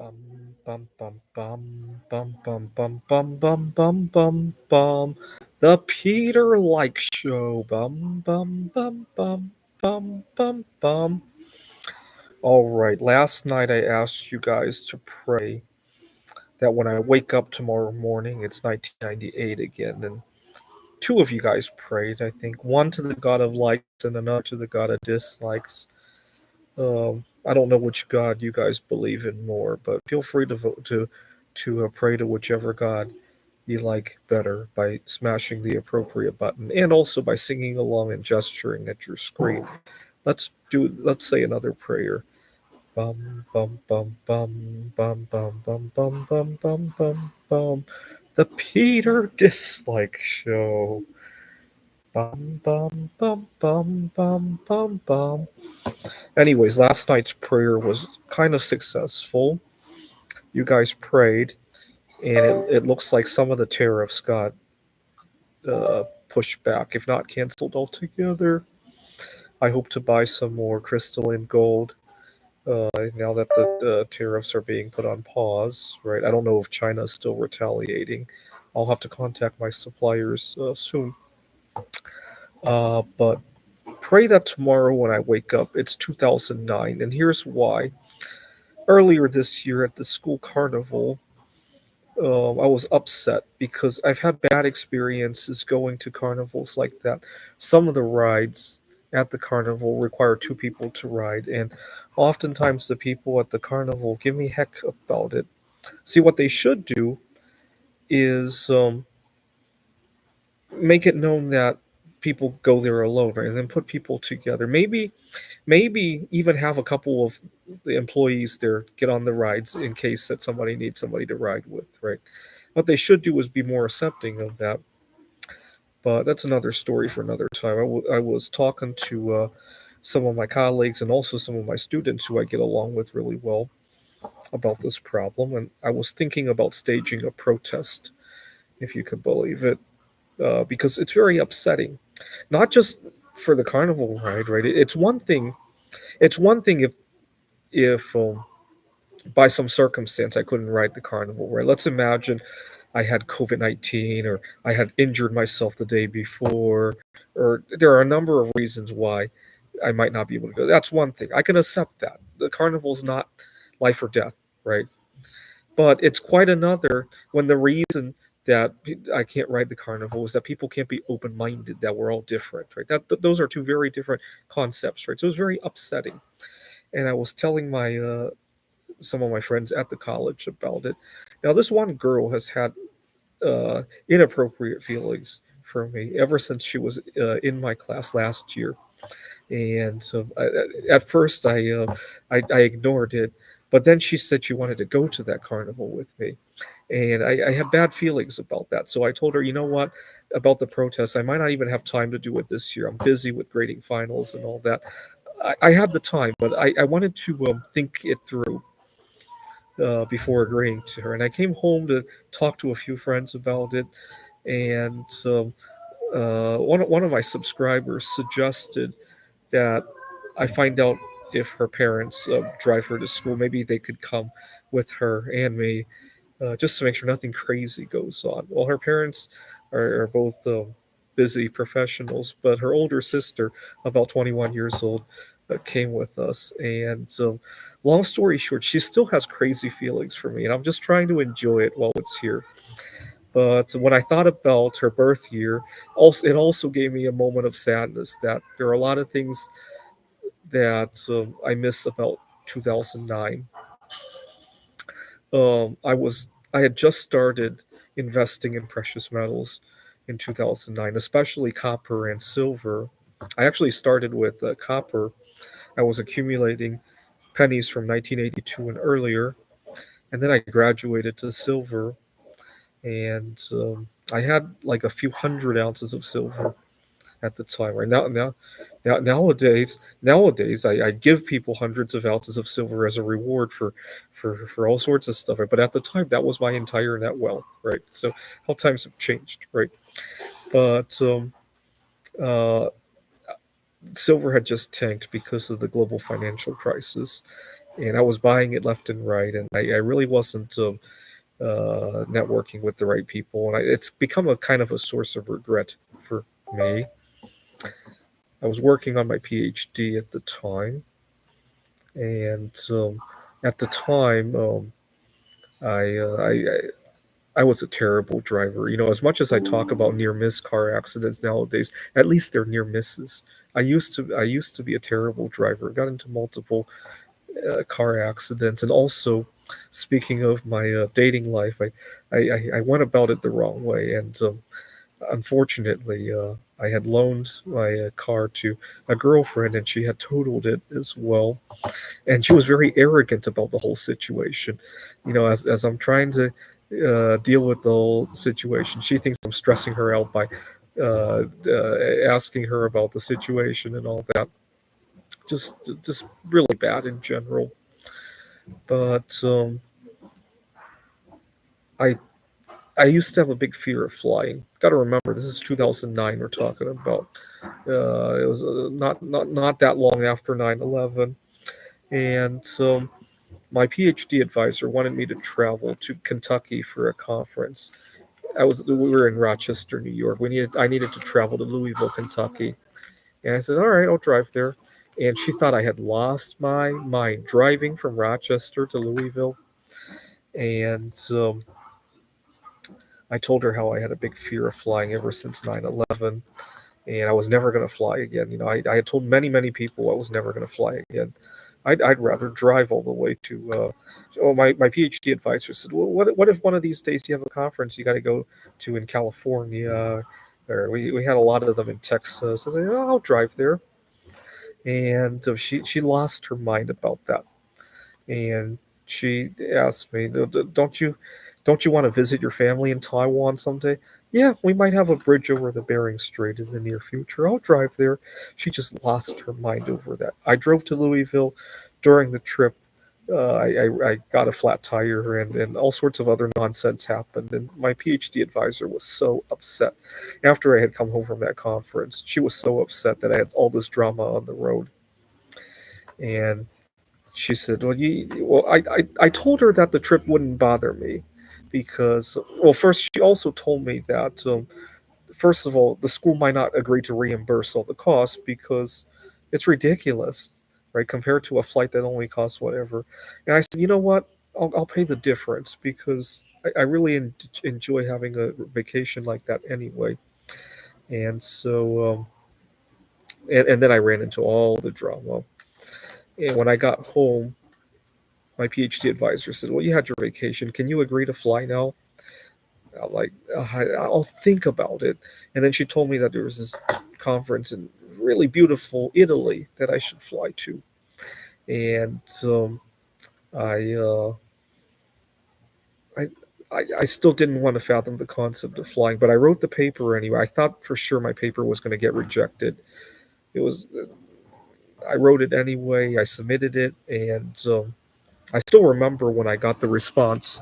Bum bum bum bum bum bum bum bum bum bum bum bum. The Peter Like Show. Bum bum bum bum bum bum bum. All right. Last night I asked you guys to pray that when I wake up tomorrow morning, it's 1998 again, and two of you guys prayed. I think one to the God of likes and another to the God of dislikes. I don't know which God you guys believe in more, but feel free to vote to pray to whichever God you like better by smashing the appropriate button and also by singing along and gesturing at your screen. Let's say another prayer. Bum bum bum bum bum bum bum bum bum bum bum bum. The Peter Dislike Show. Bum bum bum bum bum bum bum. Anyways, last night's prayer was kind of successful. You guys prayed, and it looks like some of the tariffs got pushed back, if not canceled altogether. I hope to buy some more crystalline gold now that the tariffs are being put on pause. Right? I don't know if China is still retaliating. I'll have to contact my suppliers soon. But pray that tomorrow when I wake up, it's 2009, and here's why. Earlier this year at the school carnival, I was upset because I've had bad experiences going to carnivals like that. Some of the rides at the carnival require two people to ride, and oftentimes the people at the carnival give me heck about it. See, what they should do is make it known that people go there alone, right? And then put people together. Maybe even have a couple of the employees there get on the rides in case that somebody needs somebody to ride with, right? What they should do is be more accepting of that. But that's another story for another time. I was talking to some of my colleagues and also some of my students who I get along with really well about this problem, and I was thinking about staging a protest, if you could believe it, because it's very upsetting. Not just for the carnival ride, right? It's one thing. It's one thing if by some circumstance I couldn't ride the carnival, right? Let's imagine I had COVID-19 or I had injured myself the day before, or there are a number of reasons why I might not be able to go. That's one thing. I can accept that. The carnival's not life or death, right? But it's quite another when the reason that I can't ride the carnival is that people can't be open minded, that we're all different, right? Those are two very different concepts, right? So it was very upsetting. And I was telling my some of my friends at the college about it. Now, this one girl has had inappropriate feelings for me ever since she was in my class last year. And so at first I ignored it, but then she said she wanted to go to that carnival with me, and I had bad feelings about that. So I told her, you know what, about the protest, I might not even have time to do it this year. I'm busy with grading finals and all that. I had the time, but I wanted to think it through before agreeing to her. And I came home to talk to a few friends about it, and one of my subscribers suggested that I find out if her parents drive her to school. Maybe they could come with her and me, just to make sure nothing crazy goes on. Well, her parents are both busy professionals, but her older sister, about 21 years old, came with us. And long story short, she still has crazy feelings for me, and I'm just trying to enjoy it while it's here. But when I thought about her birth year, it also gave me a moment of sadness that there are a lot of things that I miss about 2009. I had just started investing in precious metals in 2009, especially copper and silver. I actually started with copper. I was accumulating pennies from 1982 and earlier, and then I graduated to silver, and I had like a few hundred ounces of silver at the time. Right nowadays, I give people hundreds of ounces of silver as a reward for all sorts of stuff. Right? But at the time, that was my entire net wealth. Right. So how times have changed. Right. But uh, silver had just tanked because of the global financial crisis, and I was buying it left and right, and I really wasn't networking with the right people, and it's become a kind of a source of regret for me. I was working on my PhD at the time, and at the time, I, uh, I I was a terrible driver. As much as I talk about near miss car accidents nowadays, at least they're near misses. I used to be a terrible driver. Got into multiple car accidents, and also, speaking of my dating life, I went about it the wrong way, and unfortunately, I had loaned my car to a girlfriend, and she had totaled it as well, and she was very arrogant about the whole situation. As I'm trying to deal with the whole situation, she thinks I'm stressing her out by asking her about the situation and all that. Just, just really bad in general. But I I used to have a big fear of flying. Got to remember, this is 2009 we're talking about. It was not that long after 9/11, and my PhD advisor wanted me to travel to Kentucky for a conference. We were in Rochester, New York. I needed to travel to Louisville, Kentucky, and I said, "All right, I'll drive there." And she thought I had lost my mind driving from Rochester to Louisville, and I told her how I had a big fear of flying ever since 9/11, and I was never going to fly again. I had told many, many people I was never going to fly again. I'd rather drive all the way to. My PhD advisor said, "Well, what if one of these days you have a conference you got to go to in California?" Or we had a lot of them in Texas. I said, "Oh, I'll drive there." And she lost her mind about that, and she asked me, "Don't you want to visit your family in Taiwan someday?" "Yeah, we might have a bridge over the Bering Strait in the near future. I'll drive there." She just lost her mind over that. I drove to Louisville during the trip. I got a flat tire, and all sorts of other nonsense happened. And my PhD advisor was so upset. After I had come home from that conference, she was so upset that I had all this drama on the road. And she said, I told her that the trip wouldn't bother me because, well, first, she also told me that, first of all, the school might not agree to reimburse all the costs because it's ridiculous, right? Compared to a flight that only costs whatever. And I said, you know what? I'll pay the difference because I really enjoy having a vacation like that anyway. And so, and then I ran into all the drama. And when I got home, my PhD advisor said, "Well, you had your vacation. Can you agree to fly now?" I'm like, I'll think about it." And then she told me that there was this conference in really beautiful Italy that I should fly to. And I, uh, I, I still didn't want to fathom the concept of flying, but I wrote the paper anyway. I thought for sure my paper was going to get rejected. It was. I wrote it anyway. I submitted it, and I still remember when I got the response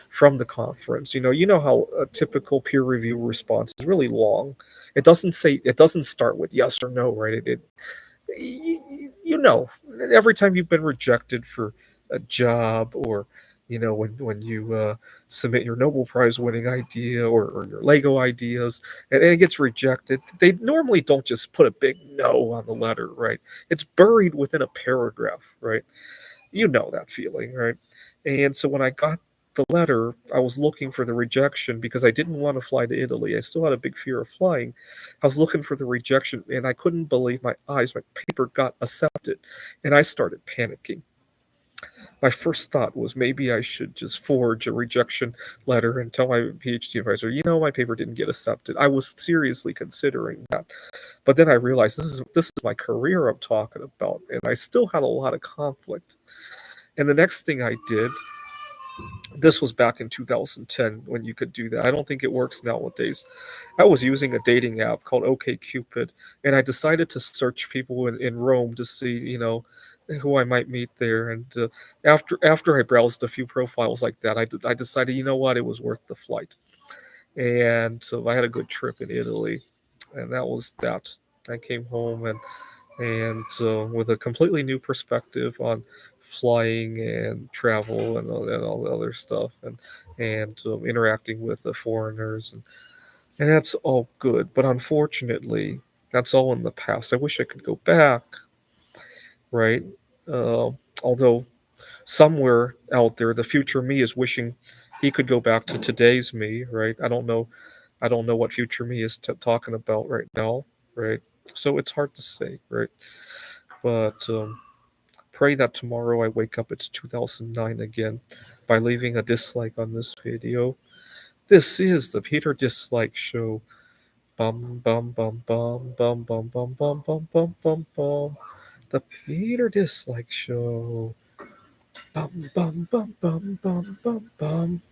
from the conference. You know how a typical peer review response is really long. It doesn't start with yes or no, right? You know, every time you've been rejected for a job, or when you submit your Nobel Prize winning idea, or your Lego ideas, and it gets rejected, they normally don't just put a big no on the letter, right? It's buried within a paragraph, right? You know that feeling, right? And so when I got the letter, I was looking for the rejection because I didn't want to fly to Italy. I still had a big fear of flying. I was looking for the rejection, and I couldn't believe my eyes. My paper got accepted, and I started panicking. My first thought was maybe I should just forge a rejection letter and tell my PhD advisor, my paper didn't get accepted. I was seriously considering that. But then I realized this is my career I'm talking about, and I still had a lot of conflict. And the next thing I did, this was back in 2010 when you could do that. I don't think it works nowadays. I was using a dating app called OkCupid, and I decided to search people in Rome to see, who I might meet there. And after I browsed a few profiles like that, I decided, you know what, it was worth the flight. And so I had a good trip in Italy, and that was that. I came home, and with a completely new perspective on flying and travel and all the other stuff and interacting with the foreigners and that's all good. But unfortunately, that's all in the past. I wish I could go back, right? Uh, although somewhere out there, the future me is wishing he could go back to today's me, right? I don't know. I don't know what future me is talking about right now, right? So it's hard to say, right? But pray that tomorrow I wake up it's 2009 again by leaving a dislike on this video. This is the Peter Dislike Show. Bum bum bum bum bum bum bum bum bum bum bum bum. The Peter Dislike Show. Bum bum bum bum bum bum bum.